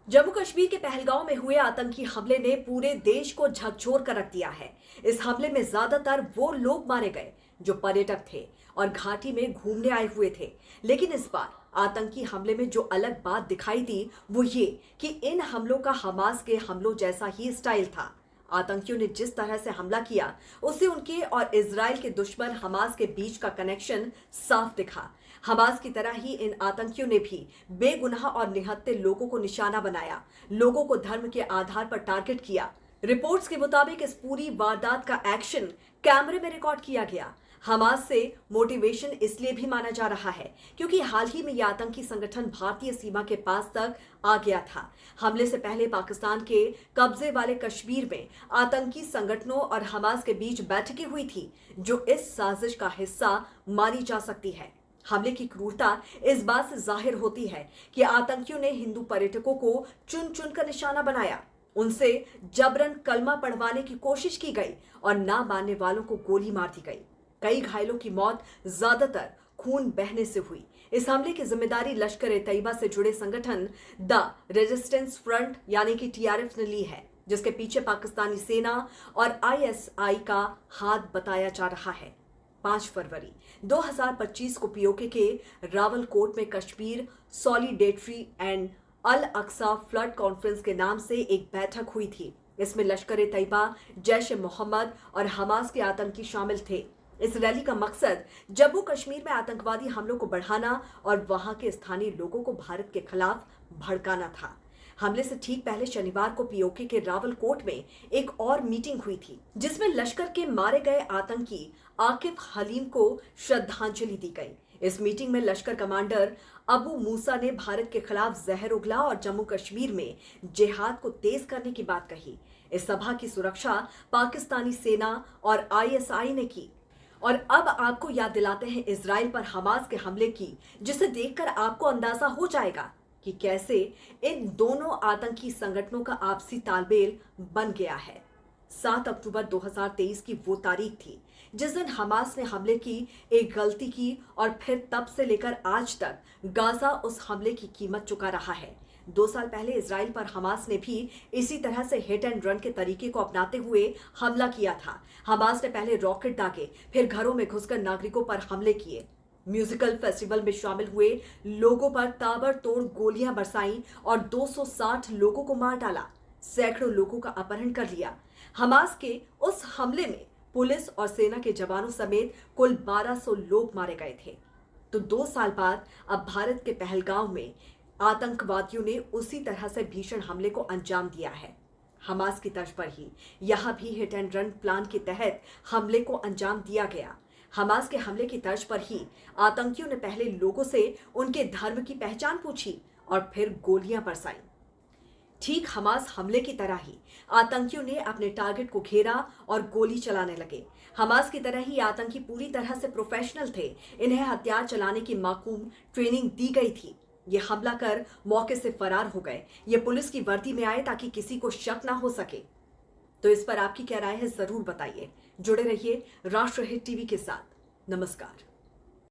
जम्मू कश्मीर के पहलगांव में हुए आतंकी हमले ने पूरे देश को झकझोर कर रख दिया है। इस हमले में ज्यादातर वो लोग मारे गए जो पर्यटक थे और घाटी में घूमने आए हुए थे। लेकिन इस बार आतंकी हमले में जो अलग बात दिखाई दी वो ये कि इन हमलों का हमास के हमलों जैसा ही स्टाइल था। आतंकियों ने जिस तरह से हमला किया उससे उनके और इजराइल के दुश्मन हमास के बीच का कनेक्शन साफ दिखा। हमास की तरह ही इन आतंकियों ने भी बेगुनाह और निहत्थे लोगों को निशाना बनाया, लोगों को धर्म के आधार पर टारगेट किया। रिपोर्ट्स के मुताबिक इस पूरी वारदात का एक्शन कैमरे में रिकॉर्ड किया गया। हमास से मोटिवेशन इसलिए भी माना जा रहा है क्योंकि हाल ही में यह आतंकी संगठन भारतीय सीमा के पास तक आ गया था। हमले से पहले पाकिस्तान के कब्जे वाले कश्मीर में आतंकी संगठनों और हमास के बीच बैठकें हुई थी जो इस साजिश का हिस्सा मानी जा सकती है। हमले की क्रूरता इस बात से जाहिर होती है कि आतंकियों ने हिंदू पर्यटकों को चुन चुन कर निशाना बनाया, उनसे जबरन कलमा पढ़वाने की कोशिश की गई और ना मानने वालों को गोली मार दी गई। कई घायलों की मौत ज्यादातर खून बहने से हुई। इस हमले की जिम्मेदारी लश्कर-ए-तैयबा से जुड़े संगठन द रेजिस्टेंस फ्रंट यानी कि टीआरएफ ने ली है, जिसके पीछे पाकिस्तानी सेना और आईएसआई का हाथ बताया जा रहा है। 5 फरवरी 2025 को पीओके के रावलकोट में Kashmir solidarity and Al Aqsa flood conference के नाम से एक बैठक हुई थी। इसमें लश्कर-ए-तैयबा, जैश-ए-मोहम्मद और हमास के आतंकी शामिल थे। इस रैली का मकसद जम्मू कश्मीर में आतंकवादी हमलों को बढ़ाना और वहां के स्थानीय लोगों को भारत के खिलाफ भड़काना था। हमले से ठीक पहले शनिवार को पीओके के रावलकोट में एक और मीटिंग हुई थी जिसमें लश्कर के मारे गए आतंकी आकिफ हलीम को श्रद्धांजलि दी गई। इस मीटिंग में लश्कर कमांडर अबू मूसा ने भारत के खिलाफ जहर उगला और जम्मू कश्मीर में जिहाद को तेज करने की बात कही। इस सभा की सुरक्षा पाकिस्तानी सेना और आईएसआई ने की। और अब आपको याद दिलाते हैं इजराइल पर हमास के हमले की, जिसे देखकर आपको अंदाजा हो जाएगा कि कैसे इन दोनों आतंकी संगठनों का आपसी तालमेल बन गया है। 7 अक्टूबर 2023 की वो तारीख थी जिस दिन हमास ने हमले की एक गलती की और फिर तब से लेकर आज तक गाजा उस हमले की कीमत चुका रहा है। 2 साल पहले इजराइल पर हमास ने भी इसी तरह से हिट एंड रन के तरीके को अपनाते हुए हमला किया था। हमास ने पहले रॉकेट दागे, फिर घरों में घुसकर नागरिकों पर हमले किए। म्यूजिकल फेस्टिवल में शामिल हुए लोगों पर ताबड़तोड़ गोलियां बरसाईं और 260 लोगों को मार डाला, सैकड़ों लोगों का अपहरण कर लिया। हमास के उस हमले में पुलिस और सेना के जवानों समेत कुल 1200 लोग मारे गए थे। तो 2 साल बाद अब भारत के पहलगांव में आतंकवादियों ने उसी तरह से भीषण हमले को अंजाम दिया है। हमास की तर्ज पर ही यहां भी हिट एंड रन प्लान के तहत हमले को अंजाम दिया गया। हमास के हमले की तर्ज पर ही आतंकियों ने पहले लोगों से उनके धर्म की पहचान पूछी और फिर गोलियां बरसाईं। ठीक हमास हमले की तरह ही आतंकियों ने अपने टारगेट को घेरा और गोली चलाने लगे। हमास की तरह ही आतंकी पूरी तरह से प्रोफेशनल थे। इन्हें हथियार चलाने की माकूम ट्रेनिंग दी गई थी। ये हमला कर मौके से फरार हो गए। ये पुलिस की वर्दी में आए ताकि किसी को शक ना हो सके। तो इस पर आपकी क्या राय है, जरूर बताइए। जुड़े रहिए राष्ट्रहित टीवी के साथ। नमस्कार।